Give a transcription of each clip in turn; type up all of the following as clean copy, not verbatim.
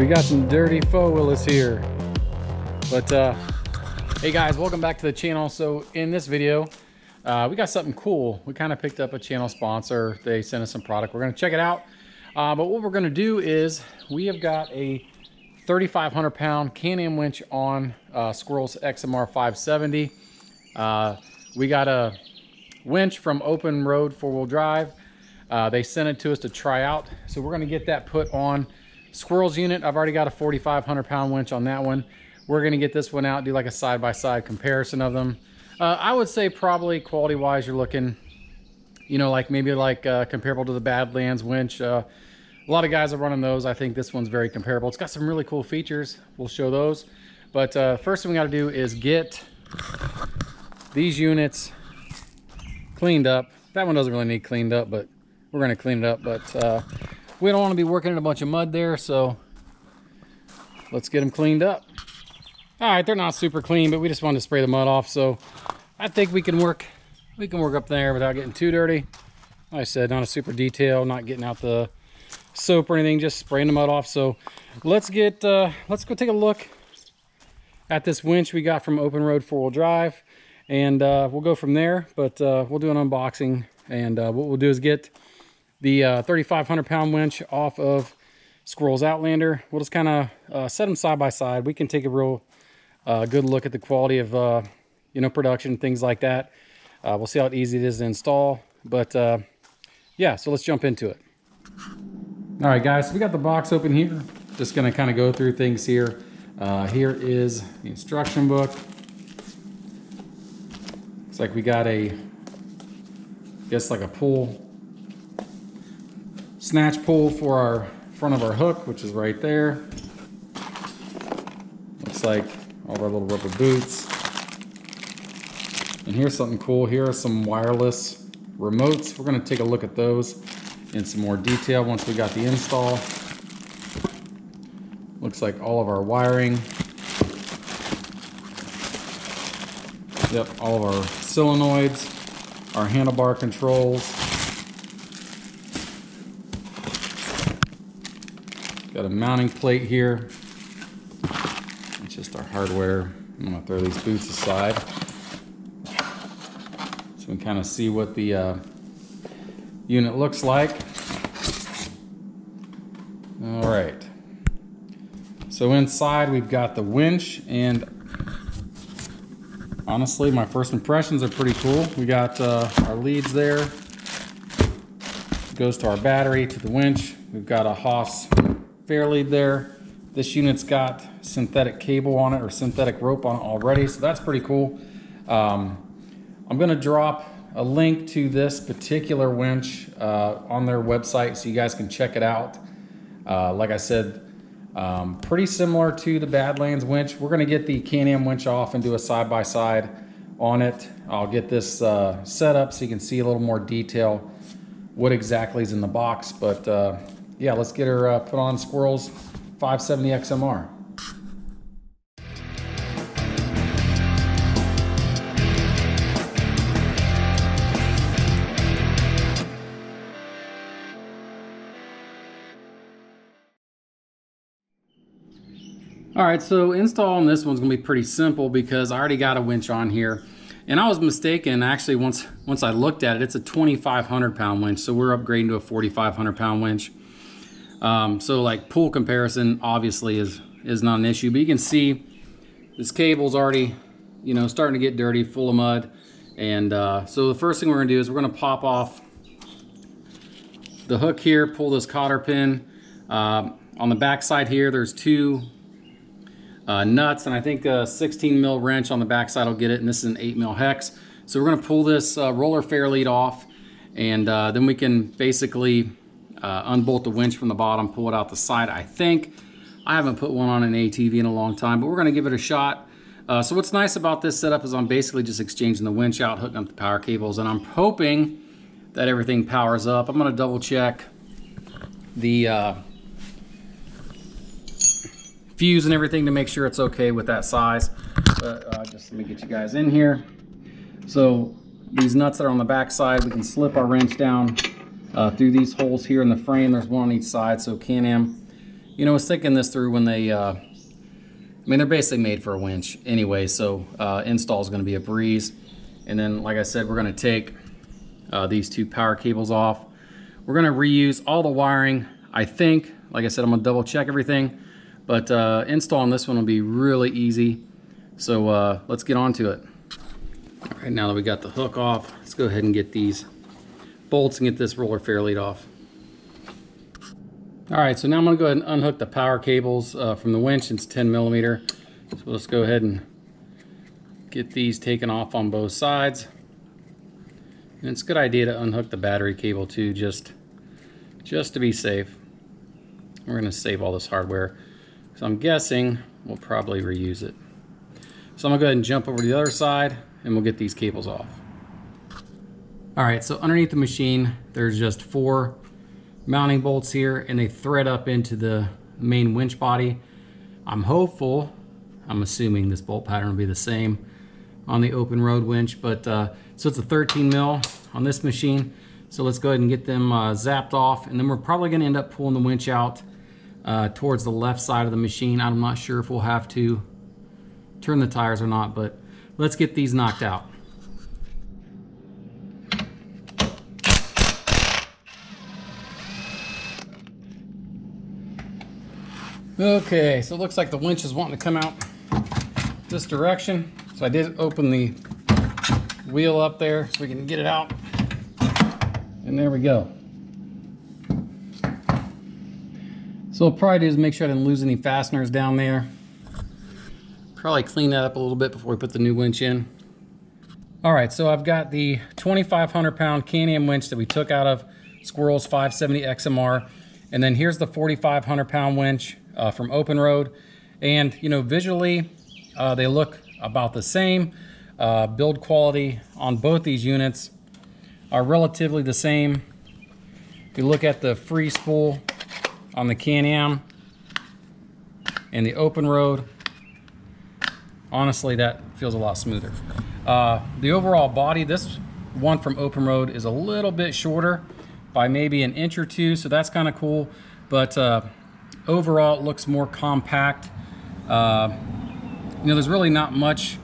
got some dirty faux Willis here. But hey guys, welcome back to the channel. So in this video, we got something cool. We kind of picked up a channel sponsor. They sent us some product. We're gonna check it out. But what we're gonna do is we have got a 3,500 pound Can-Am winch on Squirrels XMR 570. We got a winch from OpenRoad 4-wheel drive. They sent it to us to try out. So we're gonna get that put on Squirrels unit. I've already got a 4,500 pound winch on that one. We're gonna get this one out, do like a side-by-side comparison of them. I would say probably quality-wise, you're looking, you know, like maybe like comparable to the Badlands winch. A lot of guys are running those. I think this one's very comparable. It's got some really cool features. We'll show those. But first thing we gotta do is get these units cleaned up. That one doesn't really need cleaned up, but we're gonna clean it up. But we don't want to be working in a bunch of mud there, so let's get them cleaned up. All right, they're not super clean, but we just wanted to spray the mud off, so I think we can work up there without getting too dirty. Like I said, not a super detail, not getting out the soap or anything, just spraying the mud off. So let's go take a look at this winch we got from OpenRoad 4-wheel drive, and we'll go from there. But we'll do an unboxing, and what we'll do is get the 3,500 pound winch off of Squirrels Outlander. We'll just kind of set them side by side. We can take a real good look at the quality of you know, production, things like that. We'll see how easy it is to install. But yeah, so let's jump into it. All right, guys, so we got the box open here. Just gonna kind of go through things here. Here is the instruction book. Looks like we got a, I guess like a pull, snatch pull for our front of our hook, which is right there. Looks like all of our little rubber boots. And here's something cool. Here are some wireless remotes. We're gonna take a look at those in some more detail once we got the install. Looks like all of our wiring. Yep, all of our solenoids, our handlebar controls. Got a mounting plate here. It's just our hardware. I'm gonna throw these boots aside so we can kind of see what the unit looks like. All right. So inside we've got the winch, and honestly, my first impressions are pretty cool. We got our leads there. It goes to our battery, to the winch. We've got a Haas fair lead there. This unit's got synthetic cable on it, or synthetic rope on it already, so that's pretty cool. I'm gonna drop a link to this particular winch on their website so you guys can check it out. Like I said, pretty similar to the Badlands winch. We're gonna get the Can-Am winch off and do a side-by-side on it. I'll get this set up so you can see a little more detail what exactly is in the box. But yeah, let's get her put on Squirrels 570 XMR. All right, so installing this one's gonna be pretty simple because I already got a winch on here. And I was mistaken, actually, once I looked at it, it's a 2,500 pound winch, so we're upgrading to a 4,500 pound winch. So like pull comparison obviously is not an issue, but you can see this cable's already, you know, starting to get dirty, full of mud. And so the first thing we're gonna do is we're gonna pop off the hook here, pull this cotter pin. On the back side here, there's two nuts, and I think a 16 mil wrench on the back side will get it, and this is an 8 mil hex. So we're gonna pull this roller fair lead off, and then we can basically unbolt the winch from the bottom, pull it out the side. I think I haven't put one on an ATV in a long time, but we're gonna give it a shot. So what's nice about this setup is I'm basically just exchanging the winch out, hooking up the power cables, and I'm hoping that everything powers up. I'm gonna double check the fuse and everything to make sure it's okay with that size. But just let me get you guys in here. So these nuts that are on the back side, we can slip our wrench down through these holes here in the frame. There's one on each side, so Can-Am You know, I was thinking this through when they, I mean, they're basically made for a winch anyway, so install is going to be a breeze. And then, like I said, we're going to take these two power cables off. We're going to reuse all the wiring, I think. Like I said, I'm going to double check everything, but installing this one will be really easy. So let's get on to it. All right, now that we got the hook off, let's go ahead and get these bolts and get this roller fair lead off. All right, so now I'm going to go ahead and unhook the power cables from the winch. It's 10 millimeter. So let's go ahead and get these taken off on both sides. And it's a good idea to unhook the battery cable too, just to be safe. We're going to save all this hardware. So I'm guessing we'll probably reuse it. So I'm going to go ahead and jump over to the other side and we'll get these cables off. All right, so underneath the machine, there's just 4 mounting bolts here, and they thread up into the main winch body. I'm hopeful, I'm assuming this bolt pattern will be the same on the OpenRoad winch, but so it's a 13 mil on this machine. So let's go ahead and get them zapped off, and then we're probably going to end up pulling the winch out towards the left side of the machine. I'm not sure if we'll have to turn the tires or not, but let's get these knocked out. Okay, so it looks like the winch is wanting to come out this direction. So I did open the wheel up there so we can get it out. And there we go. So what I'll probably do is make sure I didn't lose any fasteners down there. Probably clean that up a little bit before we put the new winch in. All right, so I've got the 2,500 pound Can-Am winch that we took out of Squirrels 570 XMR. And then here's the 4,500 pound winch from OpenRoad. And you know, visually they look about the same. Build quality on both these units are relatively the same. If you look at the free spool on the Can-Am and the OpenRoad, honestly, that feels a lot smoother. The overall body, this one from OpenRoad is a little bit shorter by maybe an inch or two, so that's kind of cool. But overall, it looks more compact. You know, there's really not much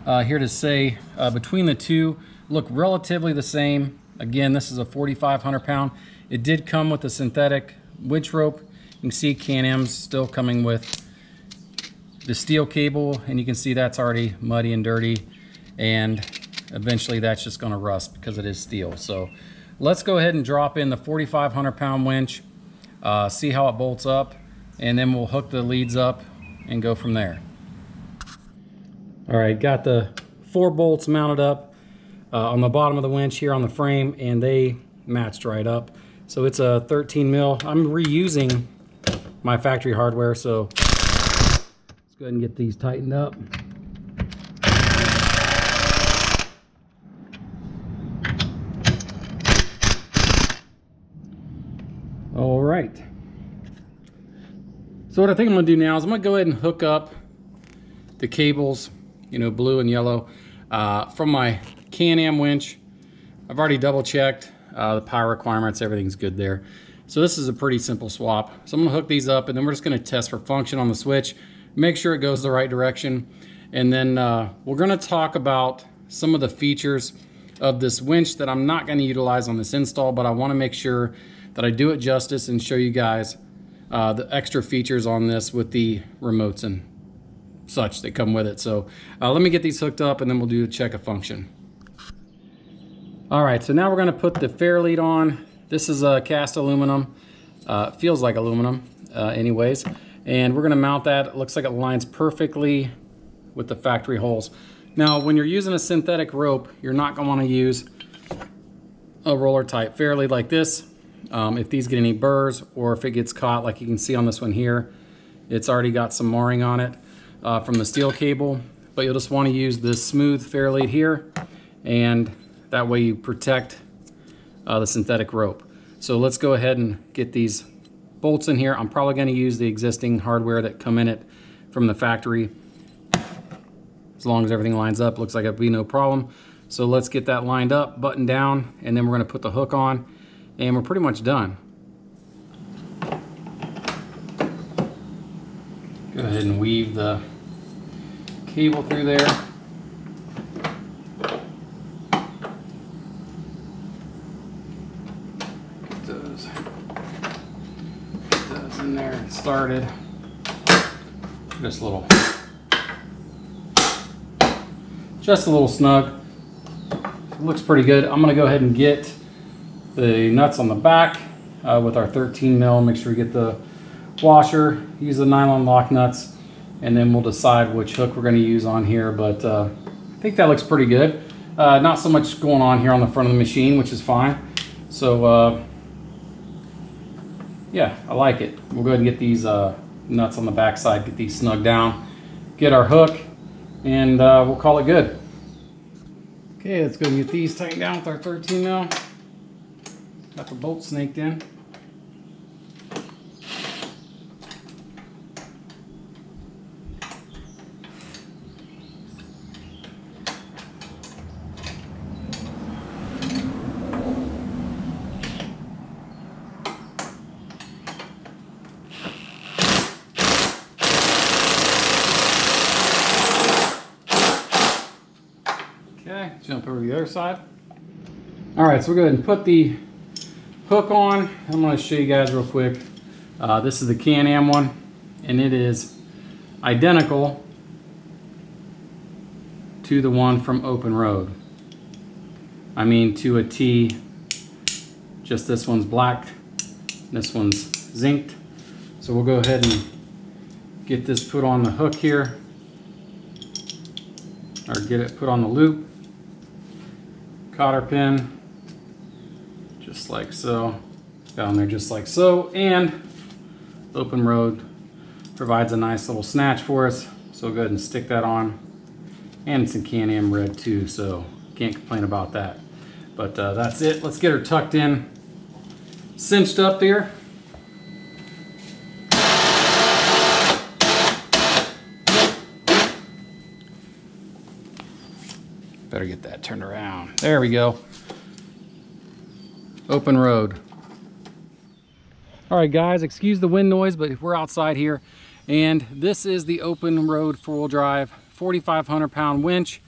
here to say. Between the two, look relatively the same. Again, this is a 4,500 pound. It did come with a synthetic winch rope. You can see Can-Am's still coming with the steel cable, and you can see that's already muddy and dirty, and eventually that's just going to rust because it is steel. So let's go ahead and drop in the 4,500 pound winch, see how it bolts up, and then we'll hook the leads up and go from there. All right, got the 4 bolts mounted up on the bottom of the winch here on the frame, and they matched right up. So it's a 13 mil. I'm reusing my factory hardware, so let's go ahead and get these tightened up. All right. So what I think I'm going to do now is I'm going to go ahead and hook up the cables, you know, blue and yellow, from my Can-Am winch. I've already double checked the power requirements, everything's good there. So this is a pretty simple swap. So I'm going to hook these up, and then we're just going to test for function on the switch, make sure it goes the right direction, and then we're going to talk about some of the features of this winch that I'm not going to utilize on this install, but I want to make sure that I do it justice and show you guys the extra features on this with the remotes and such that come with it. So let me get these hooked up, and then we'll do a check of function. All right, so now we're going to put the fair lead on. This is cast aluminum. Feels like aluminum anyways. And we're going to mount that. It looks like it lines perfectly with the factory holes. Now, when you're using a synthetic rope, you're not going to want to use a roller type fair lead like this. If these get any burrs, or if it gets caught, like you can see on this one here, it's already got some marring on it from the steel cable. But you'll just want to use this smooth fair lead here, and that way you protect the synthetic rope. So let's go ahead and get these bolts in here. I'm probably going to use the existing hardware that come in it from the factory. As long as everything lines up, looks like it'll be no problem. So let's get that lined up, buttoned down, and then we're going to put the hook on, and we're pretty much done. Go ahead and weave the cable through there. Get those in there and started. Just a little snug. It looks pretty good. I'm gonna go ahead and get the nuts on the back with our 13 mil. Make sure we get the washer, use the nylon lock nuts, and then we'll decide which hook we're going to use on here. But I think that looks pretty good. Not so much going on here on the front of the machine, which is fine. So yeah, I like it. We'll go ahead and get these nuts on the back side, get these snug down, get our hook, and we'll call it good. Okay, let's go and get these tightened down with our 13 mil. Got the bolt snaked in. Okay, jump over to the other side. All right, so we'll go ahead and put the hook on. I'm going to show you guys real quick. This is the Can-Am one, and it is identical to the one from OpenRoad. I mean, to a T. Just this one's black, this one's zinced. So we'll go ahead and get this put on the hook here, or get it put on the loop. Cotter pin, just like so, down there just like so, and OpenRoad provides a nice little snatch for us, so go ahead and stick that on. And it's in Can-Am red too, so can't complain about that. But that's it. Let's get her tucked in, cinched up there. Better get that turned around. There we go. OpenRoad. All right, guys, excuse the wind noise, but we're outside here, and this is the OpenRoad 4-wheel drive 4,500 pound winch,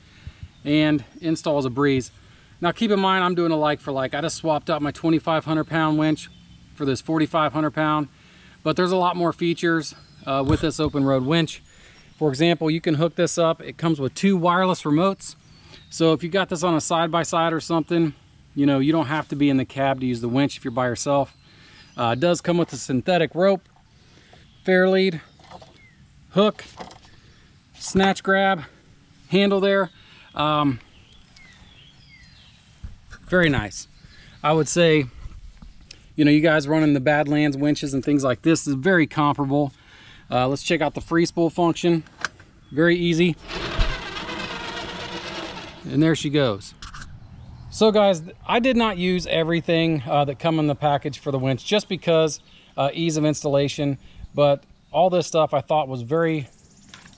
and installs a breeze. Now keep in mind, I'm doing a like for like. I just swapped out my 2,500 pound winch for this 4,500 pound, but there's a lot more features with this OpenRoad winch. For example, you can hook this up. It comes with 2 wireless remotes. So if you got this on a side-by-side or something, you know, you don't have to be in the cab to use the winch if you're by yourself. It does come with a synthetic rope, fair lead, hook, snatch grab, handle there. Very nice. I would say, you know, you guys running the Badlands winches and things like this is very comparable. Let's check out the free spool function. Very easy. And there she goes. So guys, I did not use everything that come in the package for the winch just because ease of installation, but all this stuff I thought was very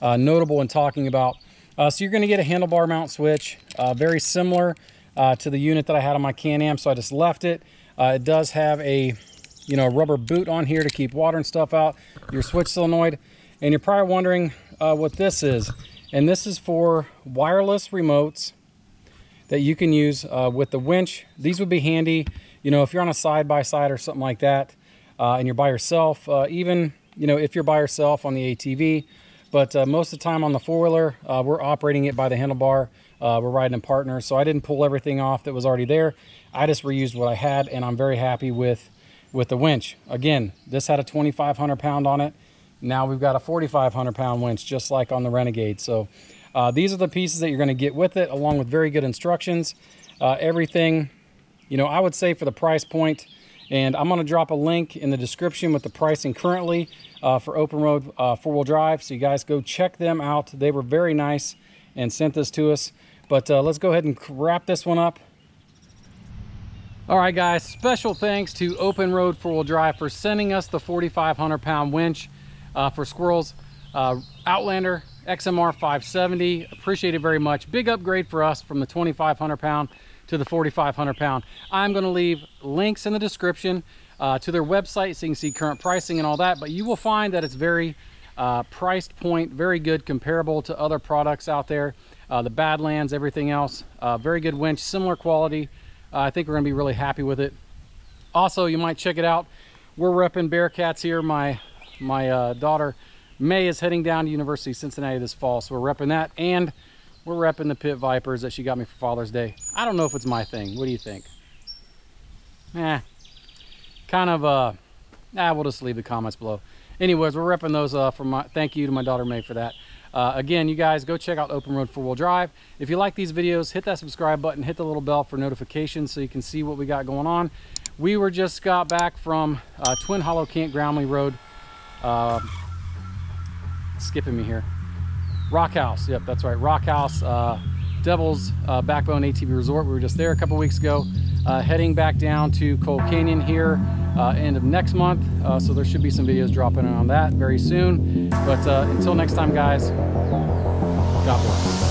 notable in talking about. So you're going to get a handlebar mount switch, very similar to the unit that I had on my Can-Am, so I just left it. It does have a, you know, rubber boot on here to keep water and stuff out, your switch solenoid, and you're probably wondering what this is. And this is for wireless remotes that you can use with the winch. These would be handy, you know, if you're on a side-by-side or something like that, and you're by yourself, even, you know, if you're by yourself on the ATV. But most of the time on the four-wheeler, we're operating it by the handlebar. We're riding in partners, so I didn't pull everything off that was already there. I just reused what I had, and I'm very happy with the winch. Again, this had a 2,500 pound on it. Now we've got a 4,500 pound winch, just like on the Renegade. So these are the pieces that you're going to get with it, along with very good instructions. Everything, you know, I would say for the price point, and I'm going to drop a link in the description with the pricing currently for OpenRoad 4-wheel drive. So you guys go check them out. They were very nice and sent this to us. But let's go ahead and wrap this one up. All right, guys, special thanks to OpenRoad 4-wheel drive for sending us the 4,500 pound winch for Squirrels Outlander XMR 570. Appreciate it very much. Big upgrade for us from the 2,500 pound to the 4,500 pound. I'm going to leave links in the description to their website so you can see current pricing and all that, but you will find that it's very Priced point, very good, comparable to other products out there. The Badlands, everything else, very good winch, similar quality. I think we're gonna be really happy with it. Also, you might check it out. We're repping Bearcats here. My daughter May is heading down to University of Cincinnati this fall, so we're repping that, and we're repping the Pit Vipers that she got me for Father's Day. I don't know if it's my thing. What do you think? Kind of, we'll just leave the comments below. Anyways, we're repping those thank you to my daughter May for that. Again, you guys go check out OpenRoad 4-wheel drive. If you like these videos, hit that subscribe button, hit the little bell for notifications so you can see what we got going on. We just got back from Twin Hollow Campground Road. Skipping me here. Rock House, yep, that's right. Rock House, Devil's Backbone ATV Resort. We were just there a couple weeks ago. Heading back down to Coal Canyon here end of next month. So there should be some videos dropping on that very soon. But until next time, guys, God bless.